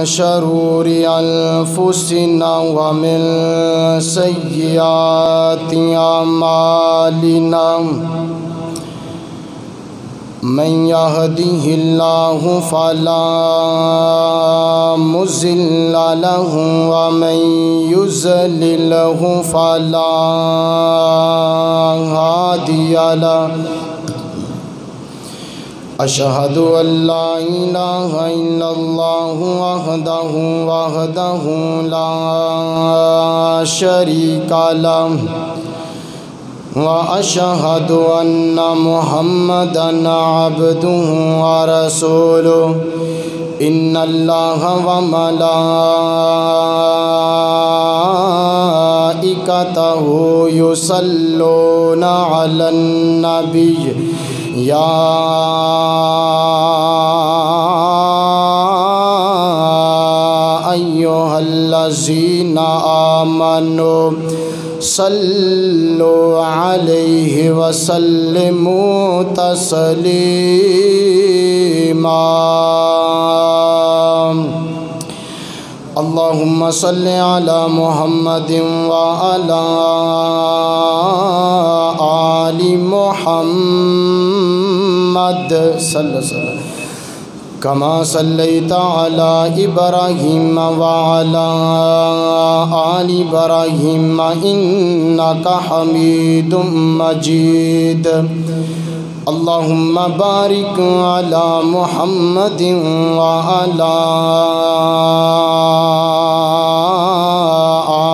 شرور أنفسنا ومن سيئات أعمالنا من يهده الله فلا مضل له ومن يضلل فلا هادي له أشهد أن لا إله إلا الله وحده لا شريك له وأشهد أن محمدًا عبده ورسوله إن الله وملائكته يصلون على النبي يا أيها الذين آمنوا صلوا عليه وسلموا تسليما اللهم صل على محمد وعلى آل محمد صلى الله عليه وسلم كما صليت على إبراهيم وعلى آل إبراهيم إنك حميد مجيد اللهم بارك على محمد وعلى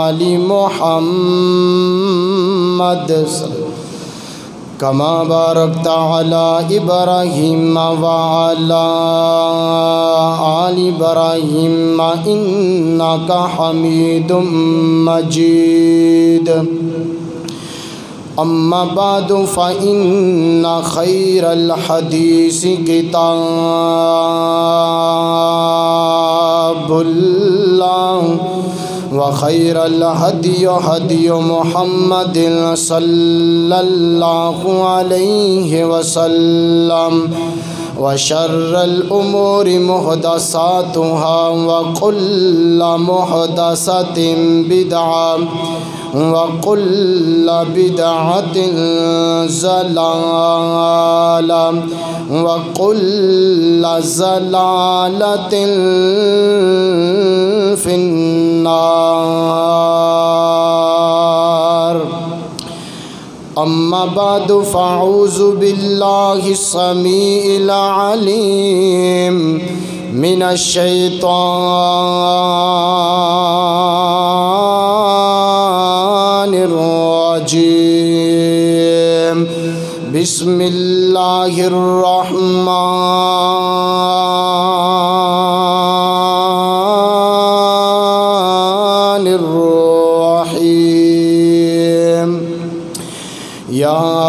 آل محمد كما باركت على إبراهيم وعلى آل إبراهيم إنك حميد مجيد أما بعد فإن خير الحديث كتاب الله وخير الهدي هدي محمد صلى الله عليه وسلم وشر الأمور محدثاتها وكل محدثة بدعة وكل بدعة ضلالة وكل ضلالة في النار أما بعد فأعوذ بالله السميع العليم من الشيطان الرجيم بسم الله الرحمن الرحيم يا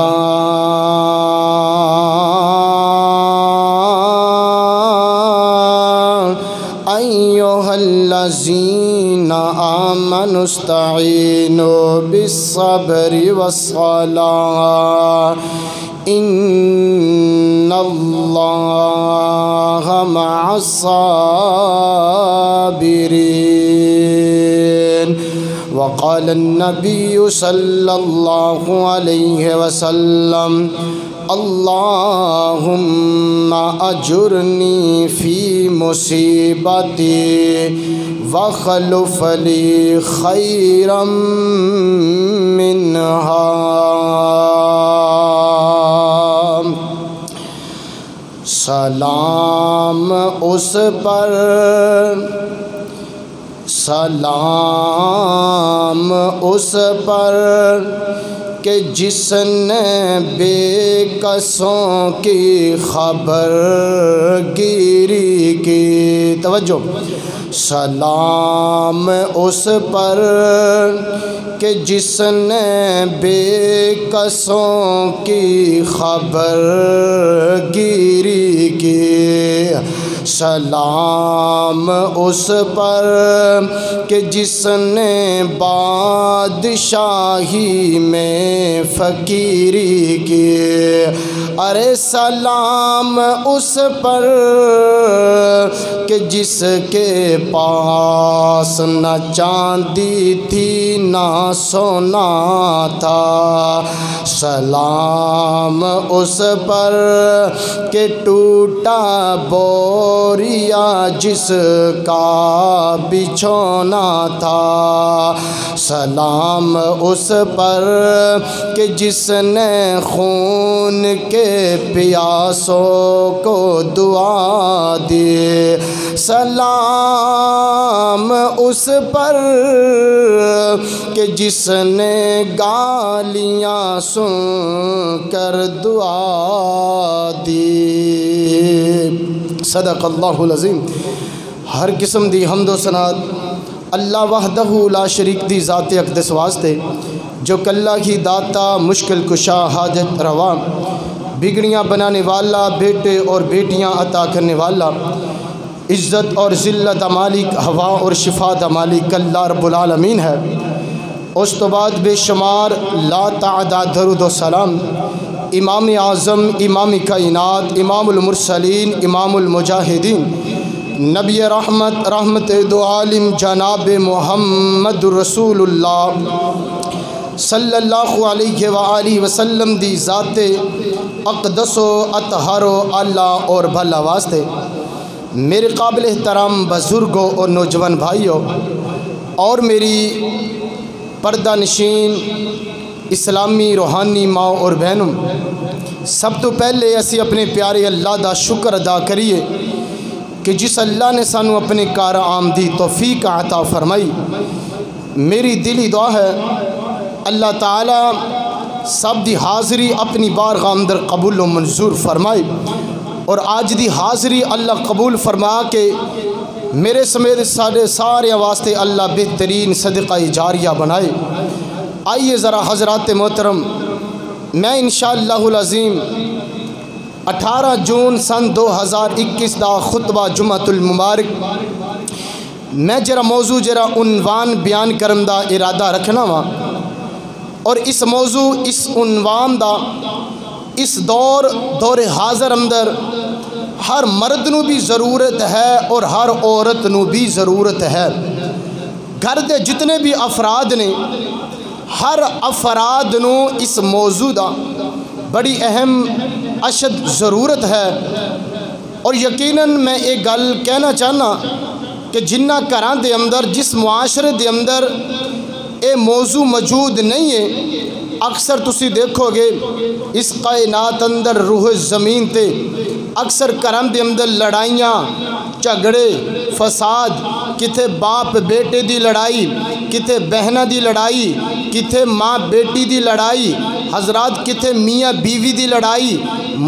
أيها الذين آمنوا استعينوا بالصبر والصلاة إن الله مع الصابرين وقال النبي صلى الله عليه وسلم اللهم أجرني في مصيبتي واخلف لي خيرا منها سلام اس پر سلام اس پر کہ جس نے بے کسوں کی خبر گیری کی توجہ سلام اس پر کہ جس نے بے کسوں کی خبر گیری کی سلام اس پر کہ جس نے بادشاہی میں فقیری کی، ارے سلام اس پر کہ جس کے پاس نہ چاندی تھی نہ سونا تھا، سلام اس پر کہ ٹوٹا بوریا جس کا بچھونا تھا، سلام اس پر کہ جس نے خون کے پیاسوں کو دعا دی، سلام اس پر کہ جس نے گالیاں سن کر دعا دی۔ صدق اللہ العظیم۔ ہر قسم دی حمد و ثناء اللہ وحدہ لا شریک دی ذات اقدس واسطے، جو کلہ کی داتا، مشکل کشا، حاجت روا، بگڑیاں بنانے والا، بیٹے اور بیٹیاں عطا کرنے والا، عزت اور ذلت مالک، ہوا اور شفا مالک اللہ رب العالمین ہے۔ اس تو بعد بے شمار لا تعداد درود و سلام امام اعظم، امام کائنات، امام المرسلین، امام المجاہدین، نبی رحمت، رحمت دو عالم جناب محمد رسول اللہ صلی اللہ علیہ وآلہ وسلم دی ذات اقدس و اطہر و اعلیٰ اور بھلا واسطے، میرے قابل احترام بزرگوں اور نوجوان بھائیوں اور میری پردہ نشین اسلامی روحانی ماں اور بہنوں، سب تو پہلے اسی اپنے پیارے اللہ دا شکر ادا کریے کہ جس اللہ نے سانو اپنے کار آمدی توفیق عطا فرمائی۔ میری دلی دعا ہے اللہ تعالیٰ سب دی حاضری اپنی بارگاہ اندر قبول و منظور فرمائے، اور آج دی حاضری اللہ قبول فرما کے میرے سمیت سارے واسطے اللہ بہترین صدقہ جاریہ بنائے۔ آئیے ذرا حضرات محترم، میں انشاءاللہ العظیم 18 جون سن 2021 دا خطبہ جمعۃ المبارک میں جرا موضوع جرا عنوان بیان کرن دا ارادہ رکھنا وا، اور اس موضوع اس عنوان دا اس دور حاضر اندر ہر مرد نو بھی ضرورت ہے اور ہر عورت نو بھی ضرورت ہے۔ گھر دے جتنے بھی افراد نے، ہر افراد نو اس موضوع دا بڑی اہم اشد ضرورت ہے۔ اور یقیناً میں ایک گل کہنا چاہنا کہ جنہ گھراں دے اندر، جس معاشرے دے اندر اے موضوع موجود نہیں ہے، اکثر تسی دیکھو گے اس کائنات اندر روح زمین تے اکثر گھراں دے اندر لڑائیاں، جھگڑے، فساد، کتے باپ بیٹے دی لڑائی، کتے بہنہ دی لڑائی، کتے ماں بیٹی دی لڑائی، حضرات کتے میاں بیوی دی لڑائی،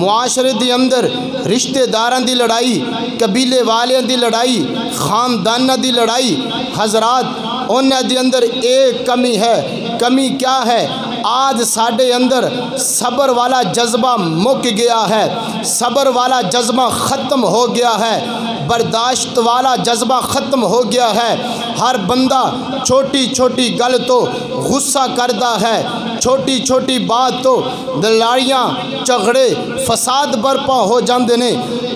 معاشرے دی اندر رشتہ داراں دی لڑائی، قبیلے والیاں دی لڑائی، خاندانہ دی لڑائی۔ حضرات انہاں دی اندر ایک کمی ہے۔ کمی کیا ہے؟ آج ساڈے اندر صبر والا جذبہ مک گیا ہے، صبر والا جذبہ ختم ہو گیا ہے، برداشت والا جذبہ ختم ہو گیا ہے۔ ہر بندہ چھوٹی چھوٹی گل تو غصہ کرتا ہے، چھوٹی چھوٹی بات تو لڑائیاں، جھگڑے، فساد برپا ہو جاندے نے۔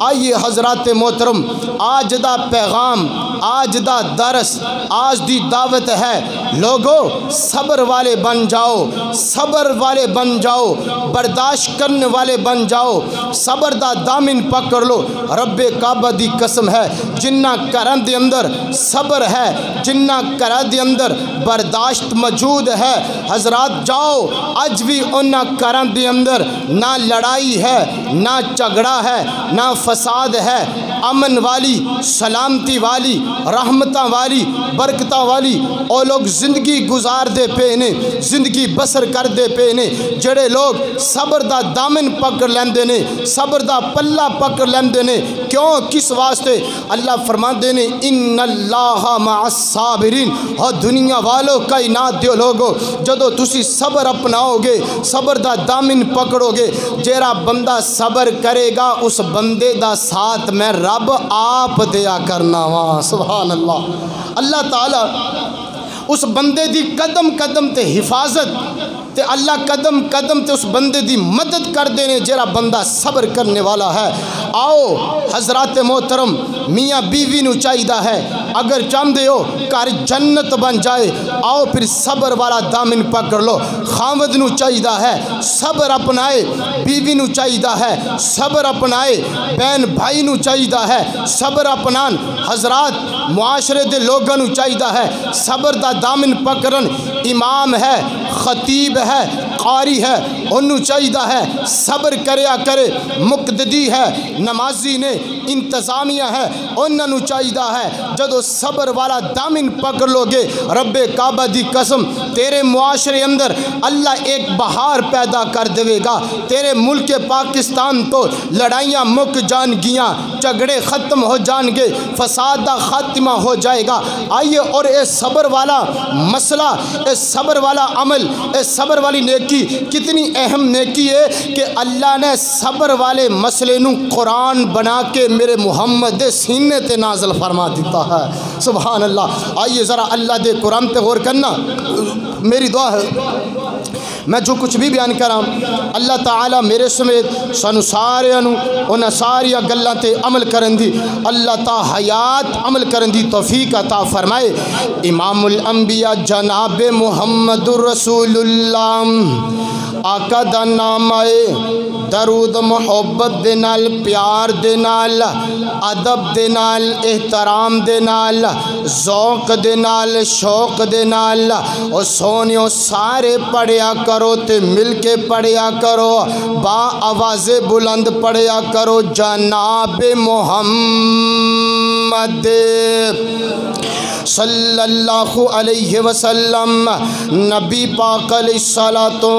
آئیے حضرات محترم، آج دا پیغام، آج دا درس، آج دی دعوت ہے، لوگو صبر والے بن جاؤ، صبر والے بن جاؤ، برداشت کرنے والے بن جاؤ، صبر دا دامن پکڑ لو۔ رب کعبہ دی قسم ہے، جنہ گھراں دے اندر صبر ہے، جنہ گھراں دے اندر برداشت موجود ہے، حضرات جاؤ اج بھی انہاں گھراں دے اندر نہ لڑائی ہے، نہ جھگڑا ہے، نہ فساد ہے، امن والی، سلامتی والی رحمتاں والی برکتاں والی او لوگ زندگی گزار دے پے نے زندگی بسر کر دے پے نے جڑے لوگ صبر دا دامن پکڑ لیندے نے صبر دا پلہ پکڑ لیندے نے کیوں کس واسطے اللہ فرماندے نے ان اللہ مع الصابرین ہو دنیا والو کائنات دیو لوگو جدو تسی صبر اپناؤ گے صبر دا دامن پکڑو گے جیرا بندہ صبر کرے گا اس بندے دا ساتھ میں رب آپ دیا کرنا وہاں سبحان اللہ اللہ تعالی اس بندے دی قدم قدم تے حفاظت تے اللہ قدم قدم تے اس بندے دی مدد کر دینے جیرا بندہ صبر کرنے والا ہے آؤ حضرات محترم میاں بیوی نو چاہیدہ ہے اگر چاندے ہو کار جنت بن جائے آؤ پھر صبر والا دامن پکڑ لو خامد نو چاہیدہ ہے صبر اپنائے بیوی نو چاہیدہ ہے صبر اپنائے بین بھائی نو چاہیدہ ہے صبر اپنان حضرات معاشرے دے لوگاں نو چاہیدہ ہے صبر دا دامن پکڑن امام ہے خطیب ہے قاری ہے انہوں چاہیدہ ہے صبر کریا کرے مقتدی ہے نمازی نے انتظامیہ ہے انہوں چاہیدہ ہے جدو صبر والا دامن پکڑ لو گے رب کعبہ دی قسم تیرے معاشرے اندر اللہ ایک بہار پیدا کر دے گا تیرے ملک پاکستان تو لڑائیاں مک جان گیاں جھگڑے ختم ہو جان گے فساد دا خاتمہ ہو جائے گا آئیے اور اے صبر والا مسئلہ اے صبر والا عمل اے صبر والی نیکی کتنی اہم نیکی ہے کہ اللہ نے صبر والے مسئلے نو قرآن بنا کے میرے محمد سینے تے نازل فرما دیتا ہے سبحان اللہ آئیے ذرا اللہ دے قرآن تے غور کرنا میری دعا ہے میں جو کچھ بھی بیان کراں اللہ تعالیٰ میرے سمیت سانو سارے انہاں ساریا گلاں تے عمل کرن دی اللہ تا حیات عمل کرن دی توفیق عطا فرمائے امام الانبیاء جناب محمد رسول اللہ آقا دا نام آئے درود محبت دے نال پیار دے نال ادب دے نال احترام دے نال ذوق دے نال شوق دے نال او سونیو سارے پڑھیا کرو تے مل کے پڑھیا کرو با آواز بلند پڑھیا کرو جناب محمد صلی اللہ علیہ وسلم نبی پاک علیہ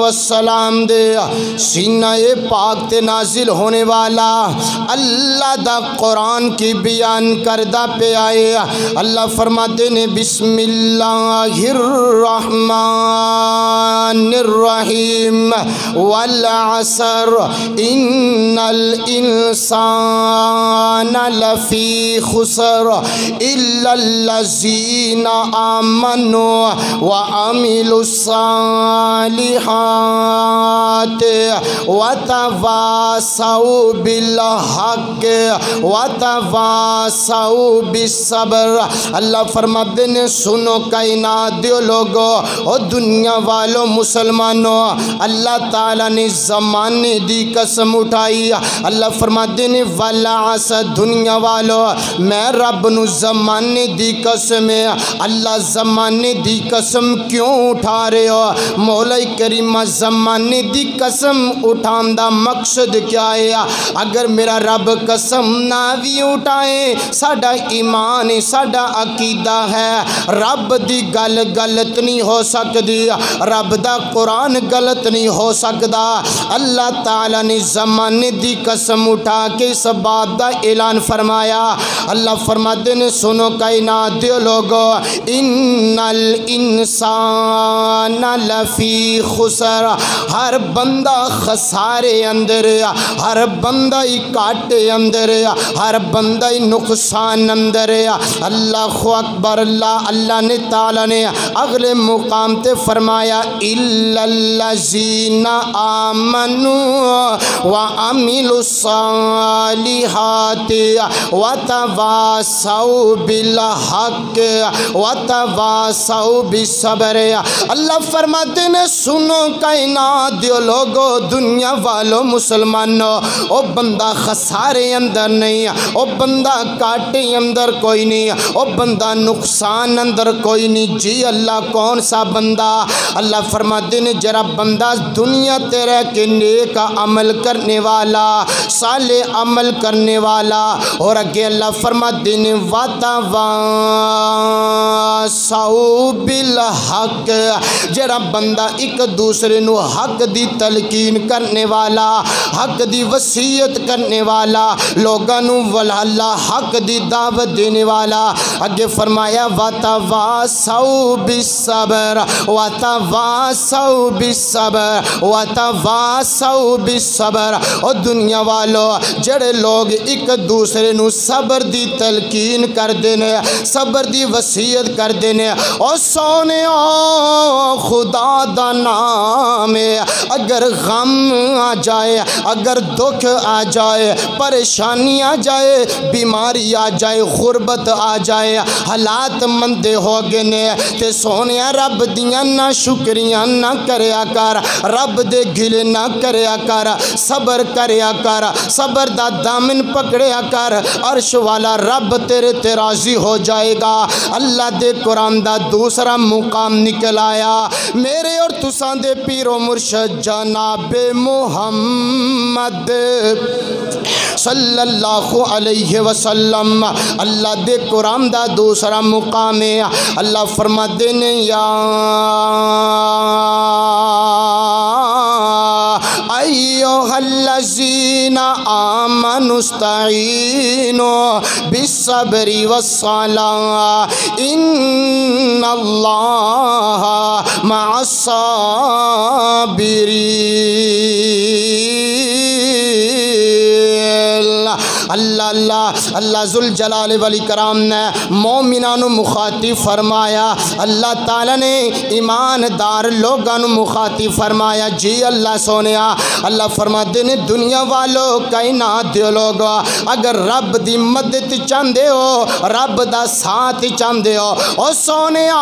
السلام دے سینہ پاک تے نازل ہونے والا اللہ دا قرآن کی بیان کردہ پہ آئے اللہ فرماتے نے بسم اللہ الرحمن الرحیم والعصر ان الانسان لفی خسر الا الذین آمنوا وعملوا الصالحات وتواصوا بالحق وتواصوا بالصبر اللہ فرماتے ہیں سنو کائنات دیو لوگو اور دنیا والوں مسلمانوں اللہ تعالیٰ نے زمانے دی قسم اٹھائی اللہ فرماتے ہیں والعصر دنیا والوں میں رب نو زمانے دی قسم اللہ زمانے دی قسم کیوں اٹھا رہے ہو مولا کریمہ زمانے دی قسم اٹھان دا مقصد کیا ہے اگر میرا رب قسم نہ بھی اٹھائے ساڈا ایمان ساڈا عقیدہ ہے رب دی گل غلط نہیں ہو سکتی رب دا قرآن غلط نہیں ہو سکتا اللہ تعالیٰ نے زمانے دی قسم اٹھا کے اس بات دا اعلان فرمایا اللہ فرماتے نے سنو کائنات دیو لوگو ان الانسان لفی خسر ہر بندہ خسارے اندر ہر بندہ کاٹے اندر ہر بندہ نقصان اندر اللہ اکبر اللہ نے تعالیٰ نے اگلے مقام تے فرمایا الا الذین آمنوا وعملوا الصالحات وتواصوا بالحق وتواصوا بالصبر۔ اللہ فرماتے ہیں سنو کائنات دیو لوگو، دنیا والو مسلمانو، او بندہ خسارے اندر نہیں، او بندہ کاٹے اندر کوئی نہیں، او بندہ نقصان اندر کوئی نہیں۔ جی اللہ کون سا بندہ؟ اللہ فرماتے ہیں جرا بندہ دنیا تے رہ کے نیک عمل کرنے والا، صالح عمل کرنے والا، اور اگے اللہ فرماتے ہیں وَتَوَاصَوْا بِالْحَقِّ، جڑا بندہ ایک دوسرے نو حق دی تلقین کرنے والا، حق دی وصیت کرنے والا، لوگاں نو اللہ حق دی دعوت دینے والا۔ اگے فرمایا وَتَوَاصَوْا بِالصَّبْرِ وَتَوَاصَوْا بِالصَّبْرِ وَتَوَاصَوْا بِالصَّبْرِ۔ اور دنیا والو جڑے لوگ ایک دوسرے نو صبر دی تلقین کر دینے، صبر دی وصیت کر دینے، اور سونے خدا دا نام ہے، اگر غم آ جائے، اگر دکھ آ جائے، پریشانی آ جائے، بیماری آ جائے، غربت آ جائے، حالات مندے ہو گئے نے، تے سونے رب دیاں نہ شکریاں نہ کریا کر، رب دے گلے نہ کریا کر، صبر کریا کر، صبر دا دامن پکڑیا کر، عرش والا رب تیرے تے راضی ہو جائے گا۔ اللہ دے قرآن دا دوسرا مقام نکل آیا، میرے اور تساں دے پیر و مرشد جناب محمد صلی اللہ علیہ وسلم، اللہ دے قرآن دا دوسرا مقام ہے۔ اللہ فرماتے ہیں یا ایھا الذین آمنوا استعینوا بالصبر والصلاۃ ان اللہ مع الصابرین۔ اللہ ذوالجلال والاکرام نے مومنان مخاطب فرمایا، اللہ تعالیٰ نے ایماندار لوگوں مخاطب فرمایا۔ جی اللہ سونیا، اللہ فرماتے ہیں دنیا والو کائنات دیو لوگو، اگر رب دی مدد چاندے ہو، رب دا ساتھ چاندے ہو، او سونیا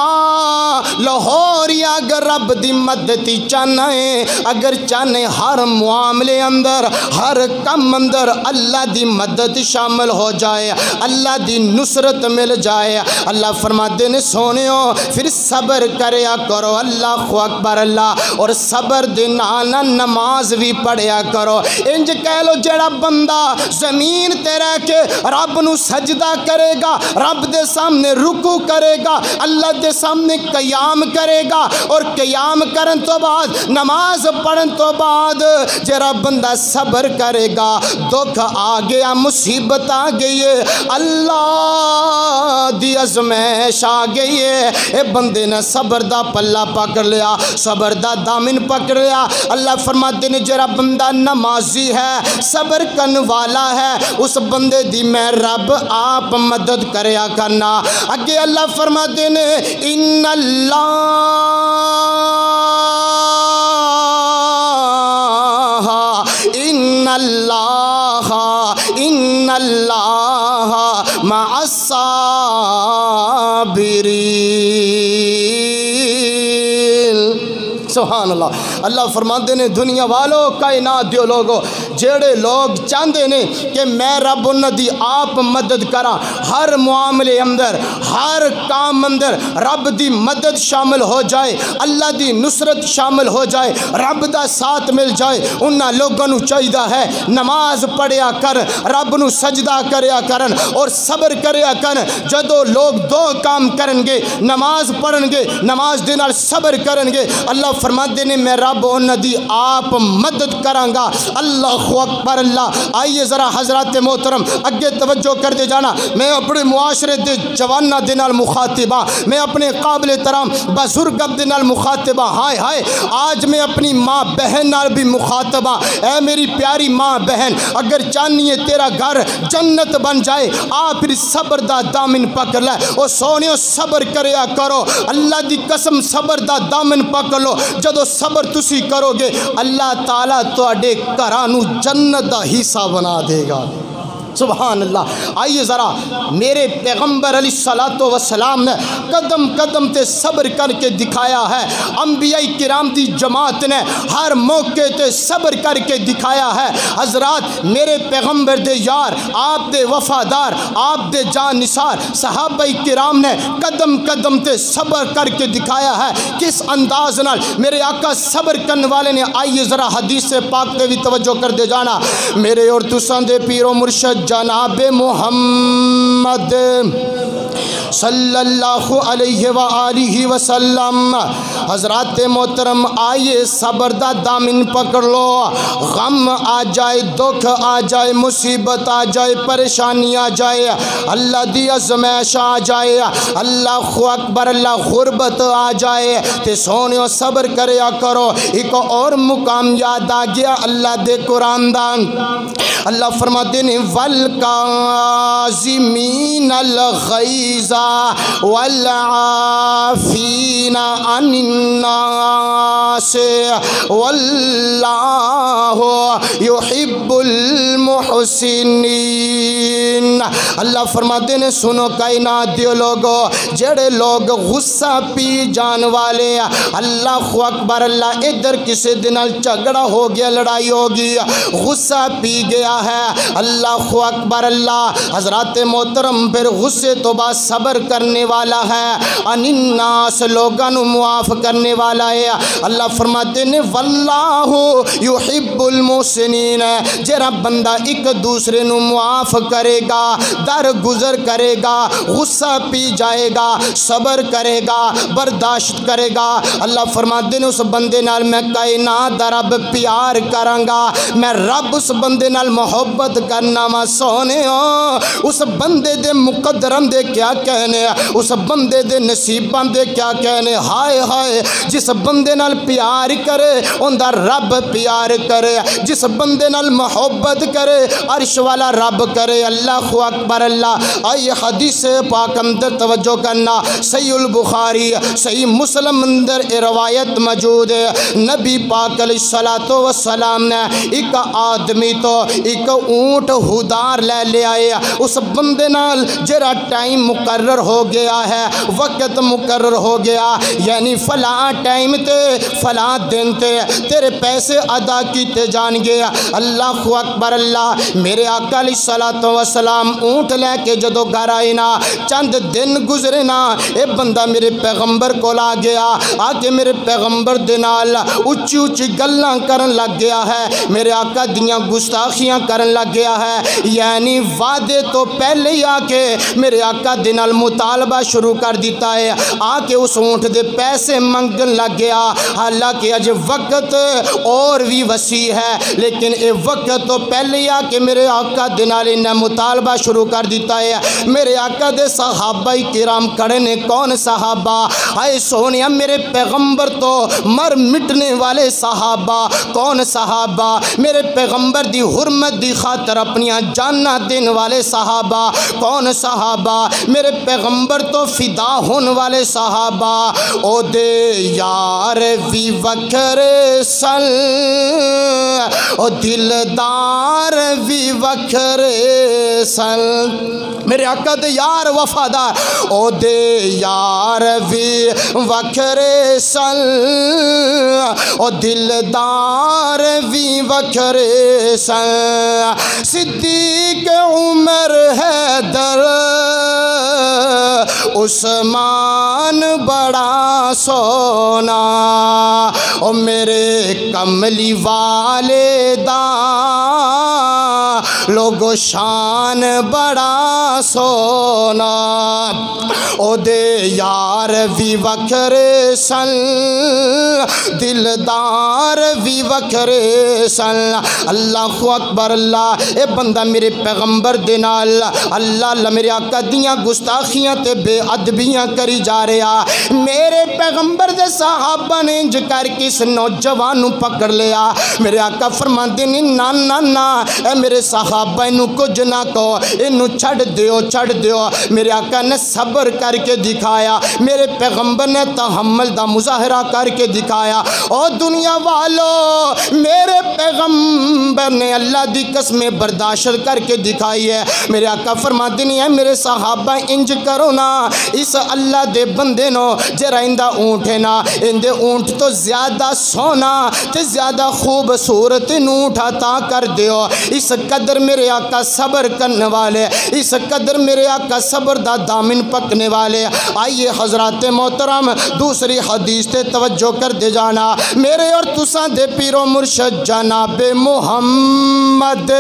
لاہوریا اگر رب دی مدد چاہنا ہے، اگر چاہنے ہر معاملے اندر، ہر کم اندر اللہ دی مدد شامل ہو جائے، اللہ دی نصرت مل جائے، اللہ فرماتے ہیں سونیو پھر صبر کریا کرو، اللہ اکبر اللہ، اور صبر دے نال نماز بھی پڑھیا کرو۔ انج کہہ لو جڑا بندہ زمین تے رہ کے رب نو سجدہ کرے گا، رب دے سامنے رکوع کرے گا، اللہ دے سامنے قیام کرے گا، اور قیام کرن تو بعد نماز پڑھن تو بعد جڑا بندہ صبر کرے گا، دکھ آ گیا، مصیبت آ گئی ہے، اللہ دی ازمائش آ گئی ہے، اے بندے نے صبر دا پلہ پکڑ لیا، صبر دا دامن پکڑ لیا۔ اللہ فرماتے ہیں جڑا بندہ نمازی ہے، صبر کرن والا ہے، اس بندے دی میں رب آپ مدد کریا کرنا۔ اگے اللہ فرماتے ہیں ان اللہ مع الصابرین۔ سبحان اللہ۔ اللہ فرماتے ہیں دنیا والو کائنات دیو لوگو، جڑے لوگ چاہتے ہیں کہ میں رب انہاں دی آپ مدد کرا، ہر معاملے اندر، ہر کام اندر رب دی مدد شامل ہو جائے، اللہ دی نصرت شامل ہو جائے، رب دا ساتھ مل جائے، انہاں لوگوں نو چاہیدا ہے نماز پڑھیا کر، رب نو سجدہ کریا کرن، اور صبر کریا کرن۔ جدو لوگ دو کام کرن گے، نماز پڑھن گے، نماز دے نال صبر کرن گے، اللہ فرماتے ہیں میں رب انہاں دی آپ مدد کراں گا۔ اللہ اکبر اللہ۔ آئیے ذرا حضرات محترم اگے توجہ کر دے جانا، میں اپنے معاشرے دے جوانہ دے نال مخاطبہ، میں اپنے قابل ترام بزرگ دے نال مخاطبہ، ہائے ہائے آج میں اپنی ماں بہن نال بھی مخاطبہ۔ اے میری پیاری ماں بہن، اگر چاہنی ہے تیرا گھر جنت بن جائے، آپ پھر صبر دا دامن پکڑ لے، او سونیو صبر کریا کرو، اللہ دی قسم صبر دا دامن پکڑ لو۔ جدو صبر تسی کرو گے، اللہ تعالیٰ تواڈے گھراں نو جنت دا حصہ بنا دے گا۔ سبحان اللہ۔ آئیے ذرا میرے پیغمبر علیہ الصلوۃ والسلام نے قدم قدم تے صبر کر کے دکھایا ہے، انبیاء کرام دی جماعت نے ہر موقع تے صبر کر کے دکھایا ہے۔ حضرات میرے پیغمبر دے یار، آپ دے وفادار، آپ دے جان نثار صحابہ کرام نے قدم قدم تے صبر کر کے دکھایا ہے۔ کس انداز نال میرے آقا صبر کرنے والے نے، آئیے ذرا حدیث پاک تے بھی توجہ کر دے جانا۔ میرے اور تساں دے پیر و مرشد جناب محمد صلی اللہ علیہ وآلہ وسلم، حضرات محترم آئیے صبر دا دامن پکڑ لو۔ غم آ جائے، دکھ آ جائے، مصیبت آ جائے، پریشانی آ جائے، اللہ دی آزمائش آ جائے، اللہ اکبر، اللہ غربت آ جائے تے سونیو صبر کریا کرو۔ ایک اور مقام یاد آ گیا اللہ دے قرآن دا، اللہ فرماتے ہیں وَالْقَاظِمِينَ الْغَيْظَ وَالْعَافِينَ عَنِ النَّاسِ وَاللَّهُ يُحِبُّ الْمُحْسِنِينَ۔ اللہ فرماتے ہیں سنو کائنات دیو لوگو، جڑے لوگ غصہ پی جان والے، اللہ اکبر، اللہ ادھر کسی دن جھگڑا ہو گیا، لڑائی ہوگی، غصہ پی گیا ہے، اللہ اکبر اللہ، حضرات محترم پھر غصے تو بعد صبر کرنے والا ہے، ان الناس لوگاں نو معاف کرنے والا ہے۔ اللہ فرماتے ہیں واللہ یحب المحسنین، جڑا بندہ ایک دوسرے نو معاف کرے گا، در گزر کرے گا، غصہ پی جائے گا، صبر کرے گا، برداشت کرے گا، اللہ فرماتے ہیں اس بندے نال میں کائنات دا رب پیار کراں گا، میں رب اس بندے نال محبت کرنا وا سونے، اس بندے دے مقدرم دے کیا کہنے، اس بندے دے نصیباں دے کیا کہنے، ہائے ہائے، جس بندے نال پیار کرے ان دا رب پیار کرے، جس بندے نال محبت کرے عرش والا رب کرے، اللہ اکبر اللہ۔ آئیے حدیث پاک اندر توجہ کرنا، صحیح البخاری صحیح مسلم اندر روایت موجود ہے، نبی پاک علیہ الصلوۃ والسلام نے ایک آدمی تو ایک اونٹ ہودار لے آئے، اس بندے نال جرا ٹائم مقرر ہو گیا ہے، وقت مقرر ہو گیا، یعنی فلاں ٹائم تے فلاں دن تے تیرے پیسے ادا کیتے جان گے، اللہ اکبر اللہ۔ میرے آقا علیہ الصلوۃ والسلام اونٹ لے کے جدو گھر آئے نا، چند دن گزرے نا، اے بندہ میرے پیغمبر کو لا گیا، آگے میرے پیغمبر دے نال اچھی اچھی گلاں کرن لگ گیا ہے، میرے آقا دیاں گستاخیاں کرن لگ گیا ہے، یعنی وعدے تو پہلے ہی آ کے میرے آقا دے نال مطالبہ شروع کر دیتا ہے، آ کے اس اونٹ دے پیسے منگن لگ گیا، حالانکہ اج وقت اور بھی وسیع ہے، لیکن اے وقت تو پہلے ہی آ کے میرے آقا دے نال انہیں مطالبہ شروع کر دیتا ہے۔ میرے آقا دے صحابہ کرام کھڑے نے، کون صحابہ؟ آئے سونیا میرے پیغمبر تو مر مٹنے والے صحابہ، کون صحابہ؟ میرے پیغمبر دی حرمت دی خاطر اپنیاں جاناں دین والے صحابہ، کون صحابہ؟ میرے پیغمبر تو فدا ہون والے صحابہ، او دے یار وی وکھرے سن، او دلدار وی وکھرے سن، میرے آقا دے یار وفادار، او دے یار وی وکھرے سن، او دلدار وی وکھرے سن، صدیق عمر حیدر عثمان بڑا سونا، او میرے کملی والدہ لوگو شان بڑا سونا، او دے یار وی وکھرے سن، دلدار وی وکھرے سن، اللہ اکبر اللہ۔ اے بندہ میرے پیغمبر دے نال اللہ میرے آقا دیاں گستاخیاں تے بے ادبیاں کری جا رہا، میرے پیغمبر دے صحابہ نے انج کر کے اس نوجوان نو پکڑ لیا، میرے آقا فرماندے نے نا نا نا اے میرے صحابہ انو کچھ نہ کہو، انو چھڑ دیو چھڑ دیو، میرے آقا نے صبر کر کے دکھایا، میرے پیغمبر نے تحمل دا مظاہرہ کر کے دکھایا۔ او دنیا والو، میرے پیغمبر نے اللہ دی قسم برداشت کر کے دکھائی ہے۔ میرے آقا فرماتے ہیں میرے صحابہ انج کرو نا، اس اللہ دے بندے نو جرا اندہ اونٹ ہے نا، اندے اونٹ تو زیادہ سونا تے زیادہ خوبصورت اونٹ عطا کر دیو۔ اس قدر میرے آقا صبر کرنے والے، اس قدر میرے آقا صبر دا دامن پکنے والے۔ آئیے حضرات محترم دوسری حدیث تے توجہ کر دے جانا، میرے اور تساں دے پیر و مرشد جناب محمد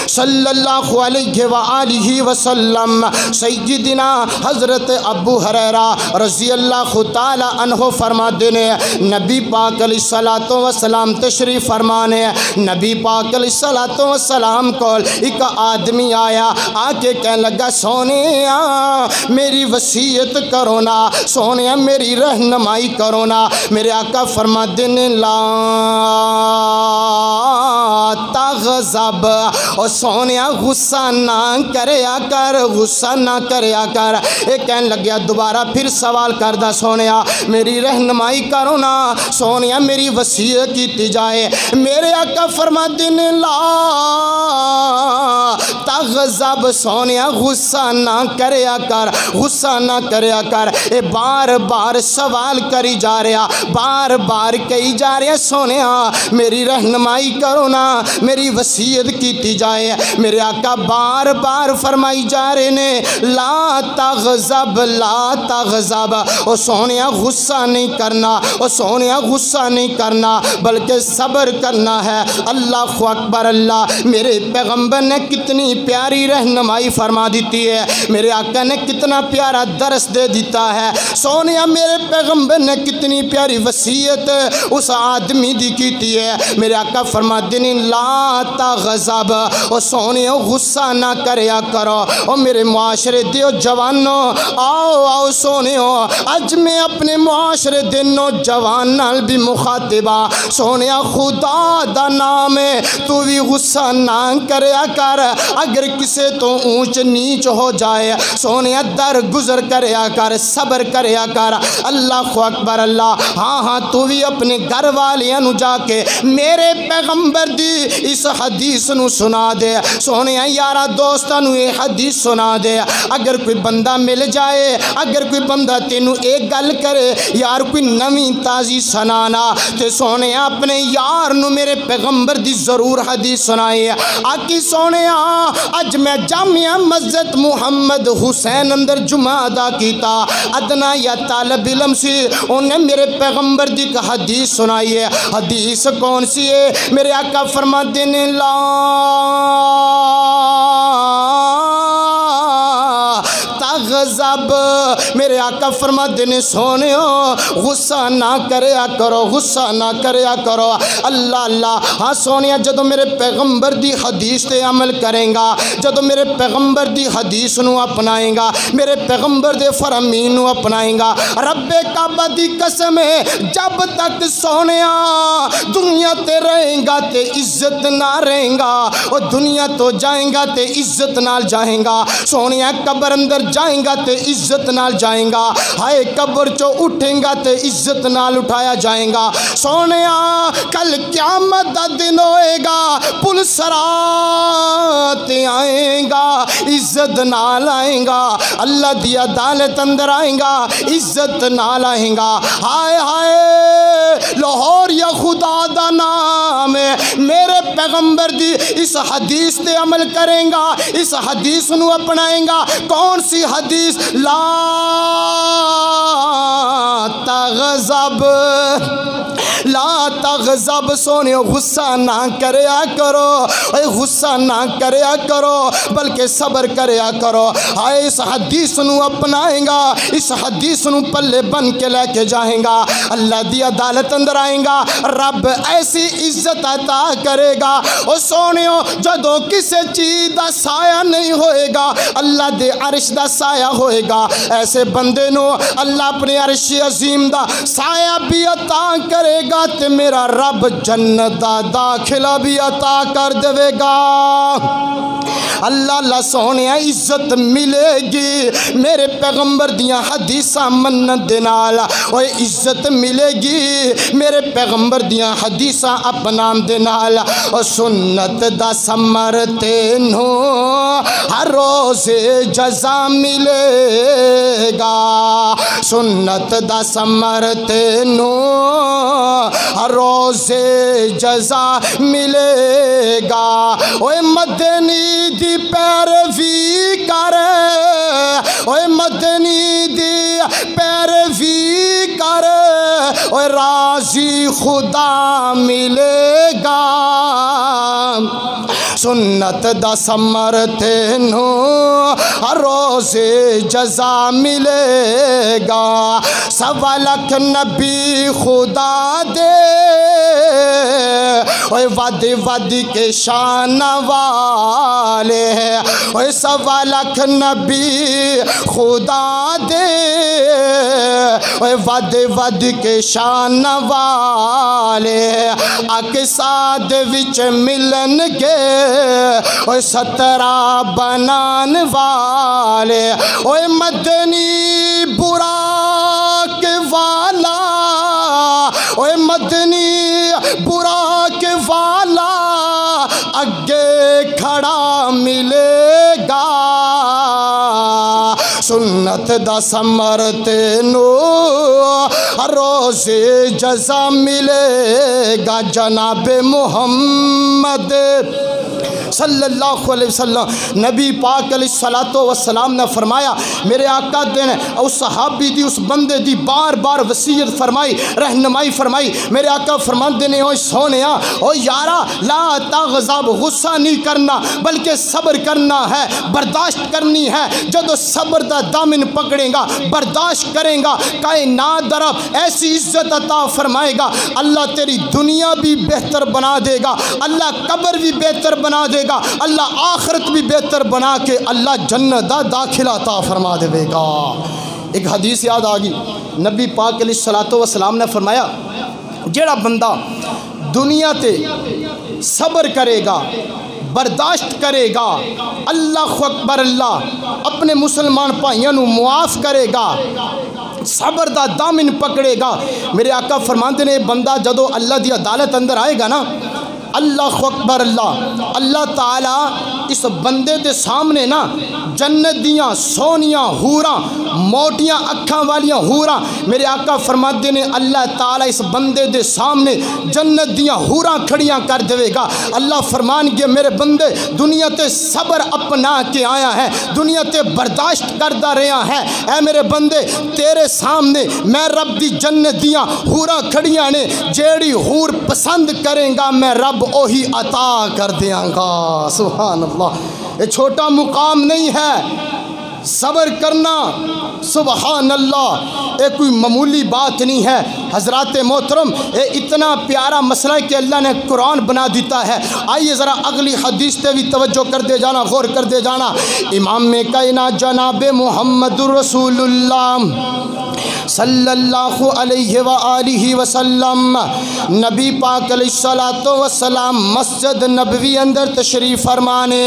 صلی اللہ علیہ وآلہ وسلم سیدنا حضرت ابو ہریرہ رضی اللہ تعالی عنہ فرماتے ہیں نبی پاک علیہ الصلوۃ والسلام تشریف فرمانے، نبی پاک علیہ الصلوۃ والسلام کو ایک آدمی آیا، آ کے کہنے لگا سونیا میری وصیت کرو نا، سونیا میری رہنمائی کرو نا۔ میرے آقا فرماتے ہیں لا تغضب، اور سونیا غصہ نہ کریا کر، غصہ نہ کریا کر۔ ایک کہنے لگیا دوبارہ پھر سوال کردہ سونیا میری رہنمائی کرو نا، سونیا میری وصیت کیتی جائے۔ میرے آقا فرماتے ہیں لا تغضب، سونیا غصہ نہ کریا کر، غصہ نہ کریا کر۔ اے بار بار سوال کری جا رہا، بار بار کہی جا رہا سونیا میری رہنمائی کرو نا، میری وصیت کیتی جائے۔ میرے آقا بار بار فرمائی جا رہے نے لا تغضب لا تغضب، او سونیا غصہ نہیں کرنا، او سونیا غصہ نہیں کرنا بلکہ صبر کرنا ہے۔ اللہ اکبر اللہ، میرے پیغمبر نے کتنی پیاری رہنمائی فرما دیتی ہے، میرے آقا نے کتنا پیارا درس دے دیتا ہے۔ سونیا میرے پیغمبر نے کتنی پیاری وصیت اس آدمی دی کیتی ہے۔ میرے آقا فرماتے ہیں لا تغضب، او سونیا غصہ نہ کریا کرو۔ او میرے معاشرے دیو جوانوں آؤ آؤ سونیو، اج میں اپنے معاشرے دے نوجوان نال بھی مخاطبہ، سونیا خدا دا نام ہے تو بھی غصہ نہ کریا کر، اگر کسے تو اونچ نیچ ہو جائے سونیا در گزر کریا کر، صبر کریا کر۔ اللہ اکبر اللہ، ہاں ہاں تو بھی اپنے گھر والیاں نو جا کے میرے پیغمبر دی اس حدیث نو سنا دے، سونیا یارا دوستاں نو یہ حدیث سنا دے۔ اگر کوئی بندہ مل جائے، اگر کوئی بندہ تینو ایک گل کرے یار کوئی نویں تازی سنانا، تے سونیا اپنے یار نو میرے پیغمبر دی ضرور حدیث سنائے۔ آکی سونیا اج میں جامعہ مسجد محمد حسین اندر جمعہ ادا کیتا، ادنا یا طالب علم سی انہیں میرے پیغمبر دی کا حدیث سنائی ہے۔ حدیث کون سی ہے؟ میرے آقا فرماتے ہیں لا تغضب، میرے آقا فرماتے ہیں سونیو غصہ نہ کریا کرو، غصہ نہ کریا کرو۔ اللہ اللہ، ہاں سونیا جدو میرے پیغمبر دی حدیث تے عمل کریں گا، جدو میرے پیغمبر دی حدیث نو اپنائیں گا، میرے پیغمبر دے فرامین نو اپنائیں گا، رب کعبہ دی قسم ہے جب تک سونیا دنیا تے رہیں گا تے عزت نہ رہیں گا، اور دنیا تو جائیں گا تے عزت نال جائیں گا، سونیا قبر اندر جائیں گا تے عزت نال جائیں گا، ہائے قبر چو اٹھیں گا تے عزت نال اٹھایا جائیں گا۔ سونیا کل قیامت دا دن ہوئے گا، پل صراط آئیں گا، عزت نال آئیں گا، اللہ دی عدالت اندر آئیں گا، عزت نال آئیں گا۔ ہائے ہائے لاہور یا خدا دا نام ہے، میرے پیغمبر دی اس حدیث تے عمل کریں گا، اس حدیث نو اپنائیں گا۔ کون سی حدیث؟ لا تغضب لا تغضب، سونے غصہ نہ کریا کرو، اے غصہ نہ کریا کرو بلکہ صبر کریا کرو۔ ہائے اس حدیث نو اپنائیں گا، اس حدیث نو پلے بن کے لے کے جائیں گا، اللہ دی عدالت اندر آئیں گا، رب ایسی عزت عطا کرے گا۔ او سونیو جدو کسے چیز دا سایہ نہیں ہوئے گا، اللہ دے عرش دا سایہ ہوئے گا، ایسے بندے نو اللہ اپنے عرش عظیم دا سایہ بھی عطا کرے گا تے میرا رب رب جنت دا داخلہ بھی عطا کر دے گا۔ اللہ اللہ سونے عزت ملے گی میرے پیغمبر دیاں حدیثاں منن دے نال، اوے عزت ملے گی میرے پیغمبر دیاں حدیثاں اپنان دے نال۔ او سنت دا ثمر تینوں ہر روز جزا ملے گا، سنت دا ثمر تینوں ہر روز جزا ملے گا۔ اوے مدنی دی پیروی کرے، اوے مدنی دی پیروی کرے، اوے راضی خدا ملے گا، سنت دا ثمر تینوں ہر روز جزا ملے گا۔ 1.25 لاکھ نبی خدا دے اوے وادی وادی کے شان والے ہیں، اوے 1.25 لاکھ نبی خدا دے اوے وادی وادی کے شان والے ہیں، اقصاد وچ ملن گے اوے 17 بنان والے، اوے مدنی براق والا، اوے مدنی براق والا اگے کھڑا ملے گا، سنت دا ثمر تینوں ہر روز جزا ملے گا۔ جناب محمد صلی اللہ علیہ وسلم نبی پاک علیہ السلام نے فرمایا، میرے آقا نے اس صحابی دی اس بندے دی بار بار وصیت فرمائی، رہنمائی فرمائی۔ میرے آقا فرماندے نے، اوہ سونیا، اوہ یارا، لا تغضب، غصہ نہیں کرنا بلکہ صبر کرنا ہے، برداشت کرنی ہے۔ جدو صبر دا دامن پکڑے گا، برداشت کریں گا، کائنات رب ایسی عزت عطا فرمائے گا، اللہ تیری دنیا بھی بہتر بنا دے گا، اللہ قبر بھی بہتر بنا دے گا، اللہ آخرت بھی بہتر بنا کے اللہ جنت دا داخلہ عطا فرما دے گا۔ ایک حدیث یاد آگی، نبی پاک علیہ السلام نے فرمایا، جیڑا بندہ دنیا تے صبر کرے گا، برداشت کرے گا، اللہ اکبر، اللہ اپنے مسلمان بھائیوں نو معاف کرے گا، صبر دا دامن پکڑے گا، میرے آقا فرماندے نے بندہ جدو اللہ دی عدالت اندر آئے گا نا، اللہ اکبر، اللہ تعالیٰ اس بندے دے سامنے نا جنت دیاں سونیاں حوراں، موٹیاں اکھاں والیاں حوراں، میرے آقا فرماتے نے اللہ تعالیٰ اس بندے دے سامنے جنت دیاں حوراں کھڑیاں کر دے گا۔ اللہ فرمان گے میرے بندے دنیا تے صبر اپنا کے آیا ہے، دنیا تے برداشت کردہ رہا ہے، اے میرے بندے تیرے سامنے میں رب دی جنت دیاں حوراں کھڑیاں نے، جیڑی حور پسند کریں گا میں رب اوہی عطا کر دیاں گا۔ سبحان اللہ، یہ چھوٹا مقام نہیں ہے، صبر کرنا سبحان اللہ یہ کوئی معمولی بات نہیں ہے۔ حضرات محترم، یہ اتنا پیارا مسئلہ ہے کہ اللہ نے قرآن بنا دیتا ہے۔ آئیے ذرا اگلی حدیث تے بھی توجہ کر دے جانا، غور کر دے جانا۔ امام کائنات جناب محمد رسول اللہ صلی اللہ علیہ وآلہ وسلم نبی پاک علیہ السلام مسجد نبوی اندر تشریف فرمانے،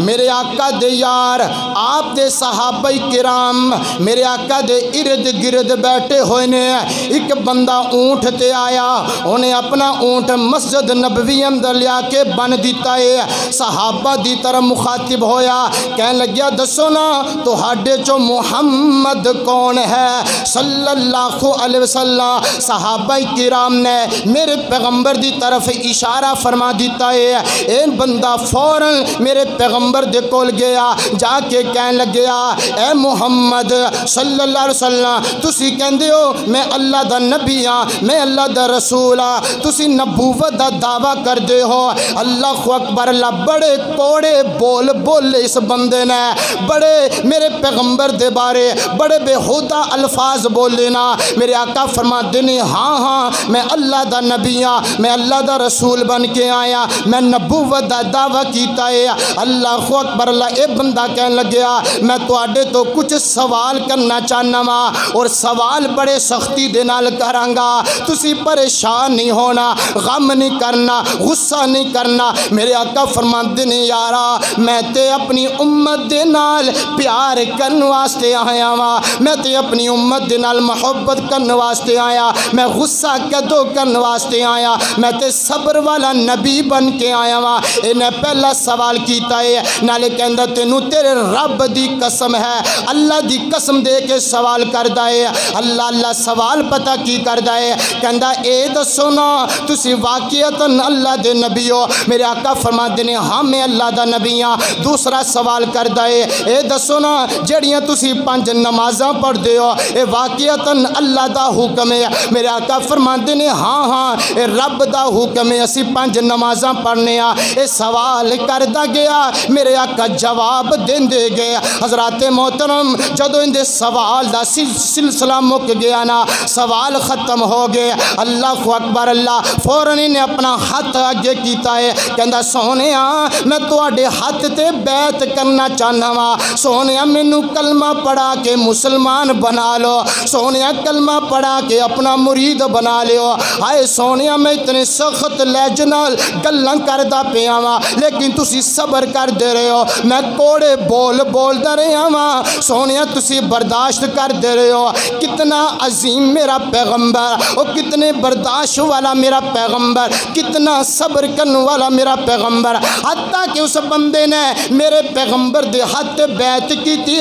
میرے آقا دے یار آپ دے صحابہ کرام میرے آقا دے ارد گرد بیٹھے ہوئے نے، ایک بندہ اونٹ تے آیا، انہیں اپنا اونٹ مسجد نبوی اندر لیا کے بن دیتا ہے، صحابہ دی طرح مخاطب ہویا، کہنے لگیا دسو نا تو ہاڈے چو محمد کون ہے صلی اللہ علیہ وسلم۔ صحابہ کرام نے میرے پیغمبر دی طرف اشارہ فرما دیتا ہے، این بندہ فوراً میرے پیغمبر دے کول گیا، جا کے کہنے لگیا اے محمد صلی اللہ علیہ وسلم تسی کہندے ہو میں اللہ دا نبی ہاں، میں اللہ دا رسول ہاں، تسی نبوت دا دعویٰ کر دے ہو۔ اللہ اکبر، اللہ بڑے کوڑے بول بولے اس بندے نے، بڑے میرے پیغمبر دے بارے بڑے بے ہودہ الفاظ الفاظ بول لینا. میرے آقا فرماتے نے ہاں ہاں میں اللہ دا نبی ہاں, میں اللہ دا رسول بن کے آیا, میں نبوت دا دعویٰ کیتا ہے. اللہ اکبر اللہ. اے بندہ کہنے لگیا میں تواڈے تو کچھ سوال کرنا چاہنا وا اور سوال بڑے سختی دے نال کرانگا, تسی پریشان نہیں ہونا, غم نہیں کرنا, غصہ نہیں کرنا. میرے آقا فرماندے نے یارا میں تے اپنی امت دے نال پیار کرن واسطے آیا وا, میں تے اپنی امت دے نال محبت کرن واسطے آیا, میں غصہ کدو کرن واسطے آیا, میں تے صبر والا نبی بن کے آیا وا. انہیں پہلا سوال کیتا ہے نالے کہندا تینوں تیرے رب دی قسم ہے, اللہ دی قسم دے کے سوال کردا ہے. اللہ سوال پتہ کی کردا ہے, کہندا اے دسو نا تسی واقعتاً اللہ دے نبی ہو؟ میرے آقا فرماتے نے ہاں میں اللہ دا نبی ہاں. دوسرا سوال کردا ہے اے دسو نا جڑیاں تسی 5 نمازاں پڑھ دے ہو اے واقعتاً اللہ دا حکم ہے؟ میرے آقا فرماتے نے ہاں ہاں اے رب دا حکم ہے, اسی 5 نمازاں پڑھنے ہاں. اے سوال کردا گیا, میرے آقا جواب دیندے گئے. حضرات محترم جدو ان دے سوال دا سلسلہ مک گیا نا, سوال ختم ہو گئے. اللہ اکبر اللہ. فوراً انہیں اپنا ہاتھ آگے کیتا ہے, کہندا سونیا میں تواڈے ہاتھ تے بیعت کرنا چاہنا وا, سونیا مینوں کلمہ پڑھا کے مسلمان بنا لو, سونیا کلمہ پڑھا کے اپنا مرید بنا لیو. آئے سونیا میں اتنے سخت لہجے نال گلاں کردا پیا وا لیکن تسی صبر کر دے رہے ہو, میں کوڑے بولدا رہا وا, سونیا تسی برداشت کر دے رہے ہو. کتنا عظیم میرا پیغمبر, اور کتنے برداشت والا میرا پیغمبر, کتنا صبر کرنے والا میرا پیغمبر. حتیٰ کہ اس بندے نے میرے پیغمبر دے ہاتھ بیعت کی تھی,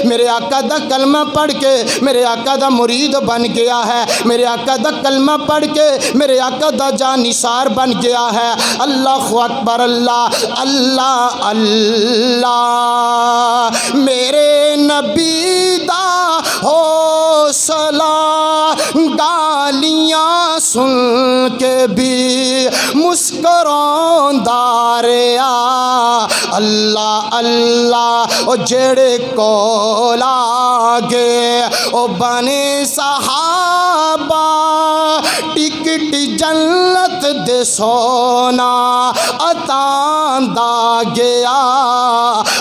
میرے آقا دا کلمہ پڑھ کے میرے آقا دا مرید بن گیا ہے, میرے آقا دا کلمہ پڑھ کے میرے آقا دا جانثار بن گیا ہے. اللہ اکبر اللہ. اللہ اللہ میرے نبی دا حوصلہ گالیاں سن کے بھی مسکراندا رہیا. اللہ اللہ او جڑے کول آگے او بنے صحابہ ٹکٹ جنت دے سونا عطاندہ گیا.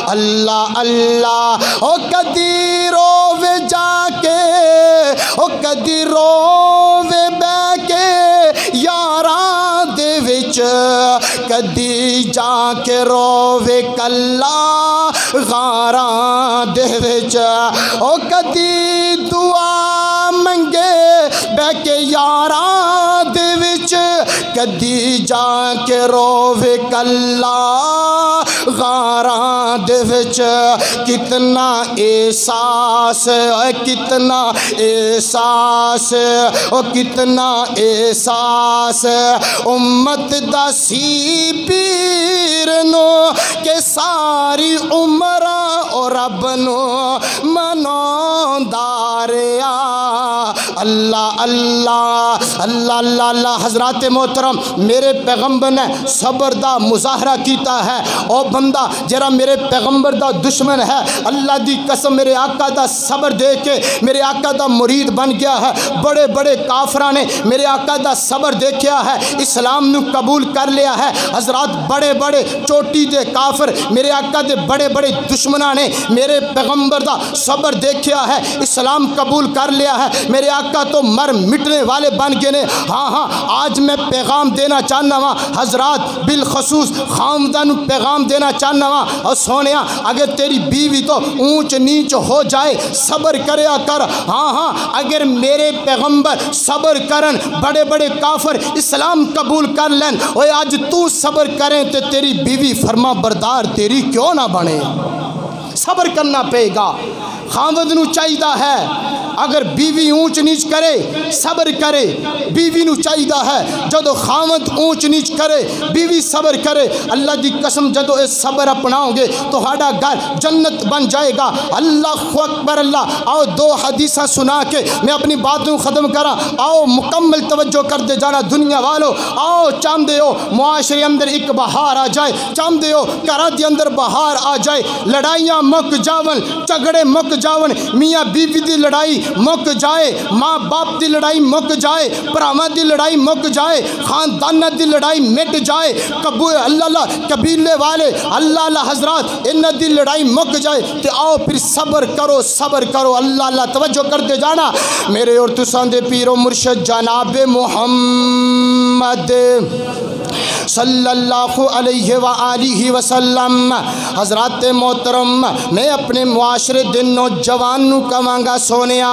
اللہ اللہ او کدی رووے جا کے, او کدی رووے بہ کے یاراں دے وچ, کدی جا کے رووے کلا غاراں دے وچ, او کدی دعا منگے بہ کے یاراں دے وچ, کدی جا کے رووے کلا غاراں دے وچ. کتنا احساس, کتنا احساس, او کتنا احساس امت دا سی پیر نو کہ ساری عمر او رب نو مناوندا رہیا. اللہ اللہ اللہ اللہ اللہ. حضرات محترم میرے پیغمبر نے صبر دا مظاہرہ کیتا ہے. او بندہ جرا میرے پیغمبر دا دشمن ہے, اللہ دی قسم میرے آقا دا صبر دے کے میرے آقا دا مرید بن گیا ہے. بڑے بڑے کافراں نے میرے آقا دا صبر دیکھیا ہے, اسلام نو قبول کر لیا ہے. حضرات بڑے بڑے چوٹی دے کافر میرے آقا دے بڑے بڑے دشمناں نے میرے پیغمبر دا صبر دیکھیا ہے, اسلام قبول کر لیا ہے. میرے آقا تو مر مٹنے والے بن گئے نے. ہاں ہاں آج میں پیغام دینا چاہنا وا حضرات, بالخصوص خامدان پیغام دینا چاہنا وا. اور سونیا اگر تیری بیوی تو اونچ نیچ ہو جائے صبر کریا کر. ہاں ہاں اگر میرے پیغمبر صبر کرن بڑے بڑے کافر اسلام قبول کر لین, اوے آج تو صبر کریں تے تیری بیوی فرما بردار تیری کیوں نہ بنے. صبر کرنا پے گا. خاوند نو چاہیدہ ہے اگر بیوی اونچ نیچ کرے صبر کرے, بیوی نو چاہیدہ ہے جدو خاوند اونچ نیچ کرے بیوی صبر کرے. اللہ دی قسم جدو اے صبر اپناؤ گے تو ہاڑا گھر جنت بن جائے گا. اللہ اکبر اللہ. آؤ 2 حدیثہ سنا کے میں اپنی باتوں ختم کرا. آؤ مکمل توجہ کر دے جانا دنیا والو. آؤ چاہندے ہو معاشرے اندر ایک بہار آ جائے, چاہندے ہو گھراں دے اندر بہار آ جائے, لڑائیاں مک جاون, جھگڑے مک جاون، میاں بیوی دی لڑائی مک جائے، ماں باپ دی لڑائی مک جائے، پراواں دی لڑائی مک جائے، خاندانہ دی لڑائی مٹ جائے، اللہ قبیلے والے اللہ حضرات انہ دی لڑائی مک جائے، تے آؤ پھر صبر کرو صبر کرو، اللہ توجہ کرتے جانا میرے اور تساں دے پیر و مرشد جناب محمد صلی اللہ علیہ وآلہ وسلم۔ حضرات محترم، میں اپنے معاشرے دے نوجوان نو کہاں گا سونیا،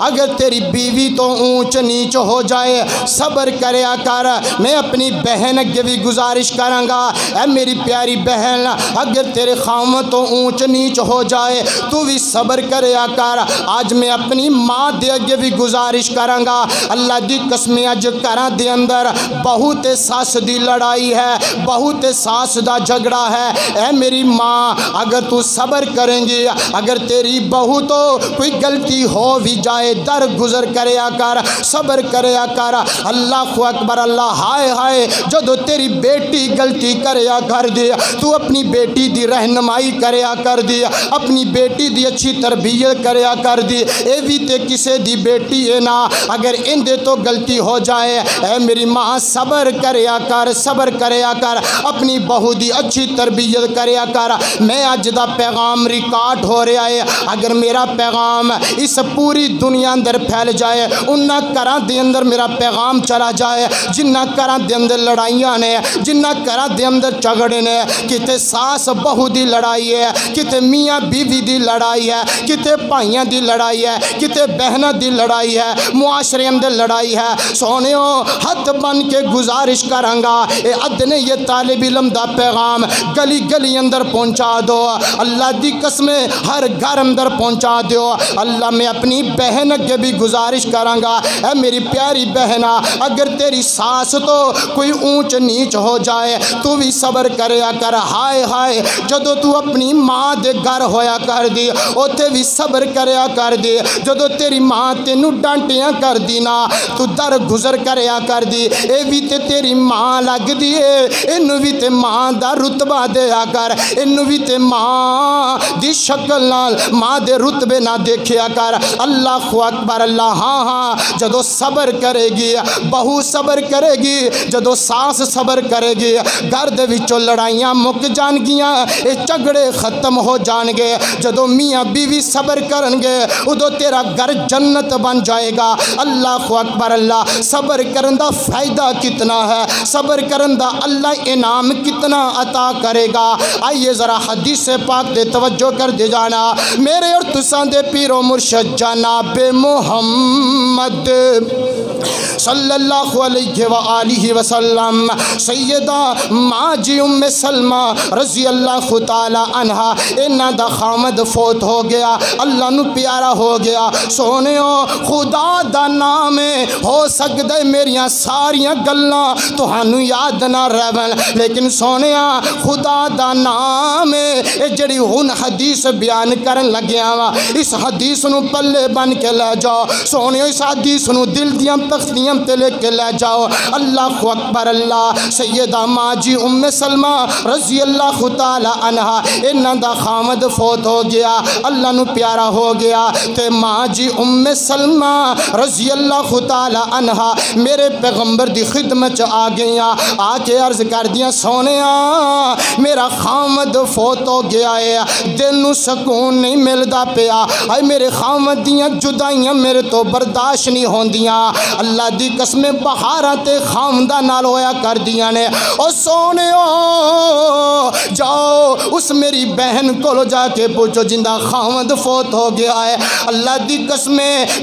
اگر تیری بیوی تو اونچ نیچ ہو جائے صبر کریا کر۔ میں اپنی بہن اگے بھی گزارش کراں گا، اے میری پیاری بہن، اگر تیرے خامد تو اونچ نیچ ہو جائے تو بھی صبر کریا کر۔ آج میں اپنی ماں دے اگے بھی گزارش کراں گا، اللہ دی قسم اج گھراں دے اندر بہت ساس دی لڑائی ہے، بہت ساس دا جھگڑا ہے۔ اے میری ماں، اگر تو صبر کریں گی، اگر تیری بہو تو کوئی غلطی ہو بھی جائے در گزر کریا کر، صبر کریا کر۔ اللہ اکبر، اللہ ہائے ہائے، جدو تیری بیٹی غلطی کریا کر دی تو اپنی بیٹی دی رہنمائی کریا کر دی، اپنی بیٹی دی اچھی تربیت کریا کر دی۔ اے بھی تے کسے دی بیٹی ہے نا، اگر اندے تو غلطی ہو جائے، اے میری ماں صبر کریا کر، صبر کریا کر، اپنی بہو دی اچھی تربیت کریا کر۔ میں اج دا پیغام ریکارڈ ہو رہا ہے، اگر میرا پیغام اس پوری دنیا اندر پھیل جائے، انہ گھراں دے اندر میرا پیغام چلا جائے جنہ گھراں دے اندر لڑائیاں نے، جنہ گھراں دے اندر جھگڑے نے، کتے ساس بہو دی لڑائی ہے، کتے میاں بیوی دی لڑائی ہے، کتے بھائیاں دی لڑائی ہے، کتے بہناں دی لڑائی ہے، معاشرے اندر لڑائی ہے۔ سونیو ہاتھ بن کے گزارش کراں گا، اے ادنے یہ طالب علم دا پیغام گلی گلی اندر پہنچا دو، اللہ دی قسم ہر گھر اندر پہنچا دو۔ اللہ میں اپنی بہن کے بھی گزارش کراں گا، اے میری پیاری بہنا، اگر تیری ساس تو کوئی اونچ نیچ ہو جائے تو بھی صبر کریا کر۔ ہائے ہائے، جدو تو اپنی ماں دے گھر ہویا کر دی اوتے بھی صبر کریا کر دی، جدو تیری ماں تینوں ڈانٹیاں کر دی نا تو در گزر کریا کر دی۔ اے بھی تے تیری ماں لگ دیے، انو بھی تے ماں دا رتبہ دیا کر، انو بھی تے ماں دی شکل نال ماں دے رتبے نہ دیکھیا کر۔ اللہ اکبر، اللہ ہاں ہاں، جدو صبر کرے گی بہو صبر کرے گی، جدو ساس صبر کرے گی، گھر دے وچوں لڑائیاں مک جان گیاں، اے جھگڑے ختم ہو جان گے۔ جدو میاں بیوی صبر کرن گے ادو تیرا گھر جنت بن جائے گا۔ اللہ اکبر، اللہ صبر کرن دا فائدہ کتنا ہے، صبر کرن دا اللہ انعام کتنا عطا کرے گا۔ آئیے ذرا حدیث پاک دے توجہ کر دے جانا، میرے اور تساں دے پیر و مرشد جناب محمد صلی اللہ علیہ وآلہ وسلم، سیدہ ماں جی ام سلمہ رضی اللہ تعالی عنہ، انہاں دا خامد فوت ہو گیا، اللہ نو پیارا ہو گیا۔ سونیو خدا دا نام ہو سکدے میریاں ساریاں گلاں تہانوں یاد نہ رہن، لیکن سونیا خدا دا نام اے جڑی ہن حدیث بیان کرن لگیا وا، اس حدیث نو پلے بن کے لے جاؤ سونیو، اس حدیث نو دل دیاں تختیاں تے لے کے لے جاؤ۔ اللہ اکبر، اللہ سیدہ ماں جی ام سلمہ رضی اللہ تعالی عنہ، انہاں دا خامد فوت ہو گیا، اللہ نو پیارا ہو گیا، تے ماں جی ام سلمہ رضی اللہ تعالی عنہ میرے پیغمبر دی خدمت آ گئیاں، آ کے عرض کر دیاں سونیا میرا خامد فوت ہو گیا ہے، دل نو سکون نہیں ملدا پیا، اے میرے خامد دیاں جدائیاں میرے تو برداشت نہیں ہوندیاں، اللہ دی قسم بہاراں تے خامدہ نال ہویا کر دیاں نے۔ او سونیو جاؤ اس میری بہن کو جا کے پوچھو جندہ خامد فوت ہو گیا ہے، اللہ دی قسم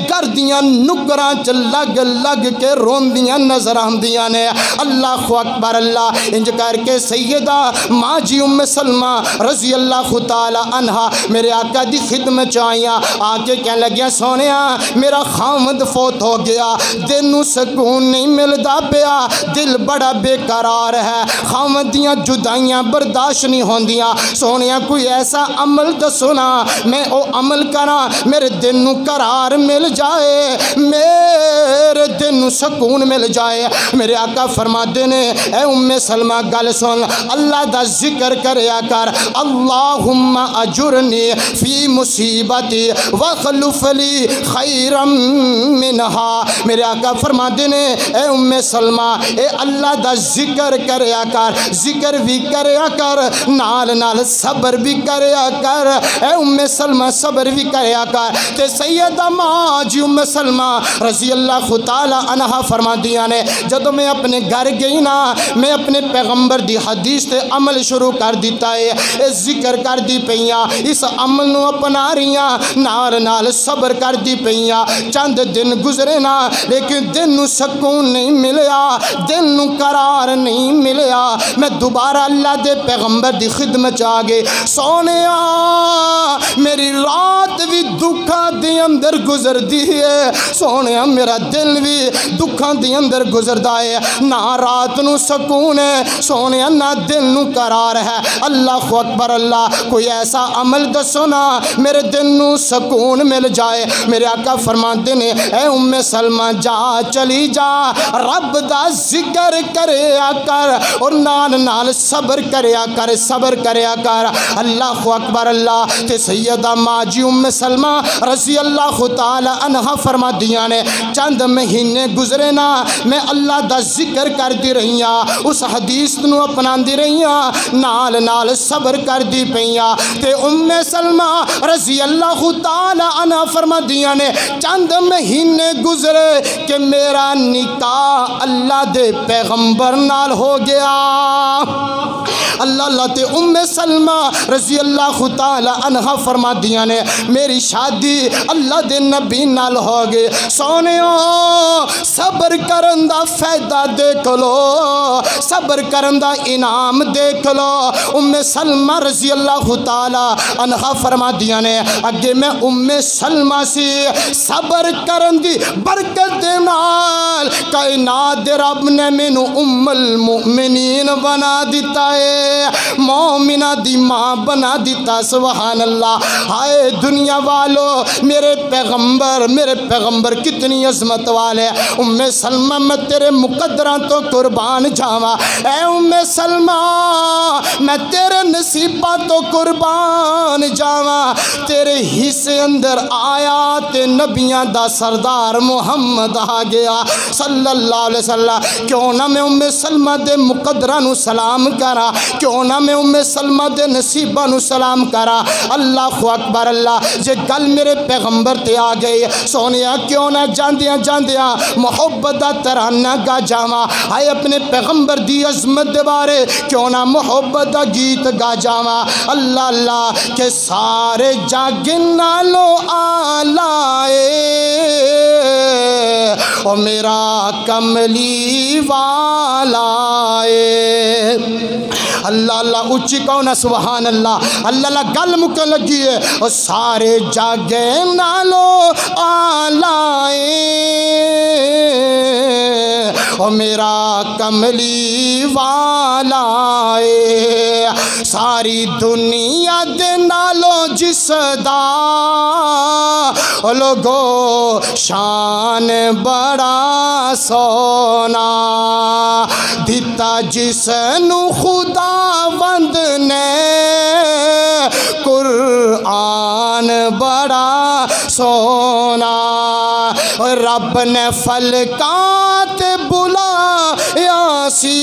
کر دیاں نکراں چ لگ لگ کے روندیاں نظر آندیاں نے۔ اللہ اکبر، اللہ انج کر کے سیدہ ماں جی ام سلمہ رضی اللہ تعالی عنہ میرے آقا دی خدمت آئیاں، آ کے کہنے لگیاں سونیا میرا خامد فوت ہو گیا، دل نو سکون نہیں ملدا پیا، دل بڑا بے قرار ہے، خامد دیاں جدائیاں برداشت نہیں ہوندیاں، سونیا کوئی ایسا عمل دسو نا میں او عمل کراں میرے دل نو قرار مل جائے، میرے دل دل نو سکون مل جائے۔ میرے آقا فرماتے نے اے ام سلمہ گل سن، اللہ دا ذکر کریا کر، اللہم اجرنی فی مصیبتی واخلف لی خیرا منہا۔ میرے آقا فرماتے نے اے ام سلمہ اے اللہ دا ذکر کریا کر، ذکر بھی کریا کر، نال نال صبر بھی کریا کر۔ اے ام سلمہ صبر بھی کریا کر۔ تے سیدہ ماں جی ام سلمہ رضی اللہ تعالی عنہ فرما دیا نے جدو میں اپنے گھر گئی نا، میں اپنے پیغمبر دی حدیث تے عمل شروع کر دیتا ہے، اس ذکر کر دی پئیاں، اس عمل نو اپنا رہیاں، نال نال صبر کر دی پئیاں۔ چند دن گزرے نا لیکن دل نو سکون نہیں ملیا، دل نو قرار نہیں ملیا۔ میں دوبارہ اللہ دے پیغمبر دی خدمت آ گئے، سونیا میری رات بھی دکھاں دی اندر گزر دی ہے، سونیا میرا دل بھی دکھاں دی اندر گزردا ہے، نہ رات نو سکون ہے سونیا، نہ دل نو قرار ہے۔ اللہ اکبر اللہ، کوئی ایسا عمل دسو نا میرے دل نو سکون مل جائے۔ میرے آقا فرماتے نے اے ام سلمہ جا چلی جا، رب دا ذکر کریا کر اور نال نال صبر کریا کر، صبر کریا کر۔ اللہ اکبر اللہ۔ تے سیدہ ماں جی ام سلمہ رضی اللہ تعالی عنہ فرما دیا نے چند مہینے گزرے نا، میں اللہ دا ذکر کر دی رہی ہاں، اس حدیث نو اپنا دی رہی ہاں، نال نال صبر کر دی پئیاں۔ تے ام سلمہ رضی اللہ تعالی عنہ فرما دیا نے چند مہینے گزرے کہ میرا نکاح اللہ دے پیغمبر نال ہو گیا۔ اللہ تے ام سلمہ رضی اللہ تعالی عنہ فرما دیا نے میری شادی اللہ دے نبی نال ہو گئے۔ سونیو صبر کرن دا فائدہ دیکھ لو، صبر کرن دا انعام دیکھ لو۔ ام سلمہ رضی اللہ تعالی عنہ فرما دیا نے اگے میں ام سلمہ سی صبر کرن دی برکت دے نال کائنات دے رب نے مینوں ام المؤمنین بنا دیتا ہے، مومنہ دی ماں بنا دیتا۔ سبحان اللہ۔ ہائے دنیا والو، میرے پیغمبر کتنی عظمت والے۔ ام سلمہ میں تیرے مقدراں تو قربان جاواں، اے ام سلمہ میں تیرے نصیباں تو قربان جاواں۔ تیرے حصے اندر آیات نبیاں دا سردار محمد آ گیا صلی اللہ علیہ وسلم۔ کیوں نہ میں ام سلمہ دے مقدراں نو سلام کرا، کیوں نہ میں ام سلمہ دے نصیباں نو سلام کرا۔ اللہ اکبر اللہ۔ جے گل میرے پیغمبر تے آ گئی سونیا کیوں نہ جاندیاں جاندیاں محبت دا ترانہ گا جاواں، آئے اپنے پیغمبر دی عظمت دے بارے کیوں نہ محبت دا گیت گا جاواں۔ اللہ اللہ کہ سارے جاگن نالو آلائے او میرا کملی والا ہے۔ اللہ اللہ اچھی کہو نا سبحان اللہ۔ اللہ اللہ گل مکن لگی ہے اور سارے جاگے نالو آلائے او میرا کملی والا ہے۔ ساری دنیا دے نالو جس دا لوگو شان بڑا سونا دیتا جس نو خدا وند نے قرآن بڑا سونا رب نے فلکات بلایا سی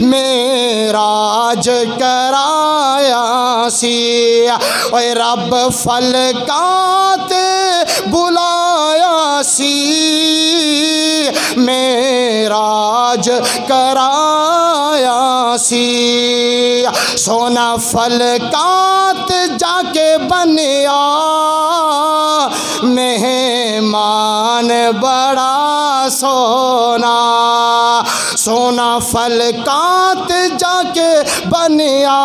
معراج کرایا سی اے رب فلکات بلایا سی معراج کرایا سی سونا فلکات جا کے بنیا مہمان بڑا سونا سونا فلکات جا کے بنیا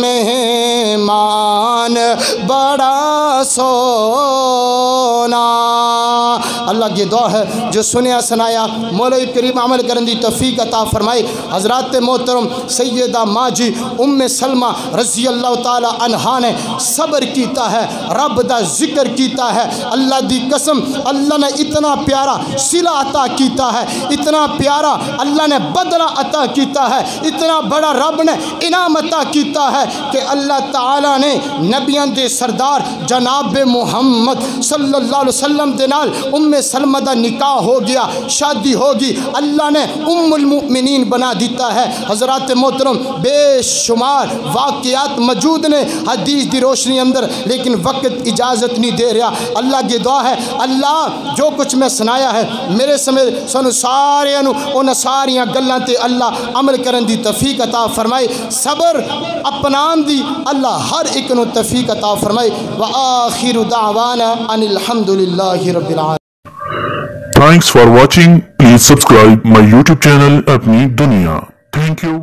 مہمان بڑا سونا اللہ کی دعا ہے جو سنیا سنایا مولا کریم عمل کرن دی توفیق عطا فرمائے۔ حضرات محترم سیدہ ماں جی ام سلمہ رضی اللہ تعالی عنہا نے صبر کیتا ہے، رب دا ذکر کیتا ہے۔ اللہ دی قسم اللہ نے اتنا پیارا صلہ عطا کیتا ہے، اتنا پیارا اللہ نے بدلہ عطا کیتا ہے، اتنا بڑا رب نے انعام عطا کیتا ہے کہ اللہ تعالیٰ نے نبیاں دے سردار جناب محمد صلی اللہ علیہ وسلم دے نال ام سلمہ دا نکاح ہو گیا، شادی ہوگی، اللہ نے ام المؤمنین بنا دیتا ہے۔ حضرات محترم بے شمار واقعات موجود نے حدیث دی روشنی اندر، لیکن وقت اجازت نہیں دے رہا۔ اللہ کی دعا ہے اللہ جو کچھ میں سنایا ہے میرے سمیت سانو سارے ان ساریاں گلاں تے اللہ عمل کرن دی توفیق عطا فرمائے، صبر اپنان دی اللہ ہر ایک نو توفیق عطا فرمائے۔ وآخر دعوانا ان الحمدللہ رب العالمین۔ Thanks for watching. Please subscribe my YouTube channel Apni Duniya. Thank you.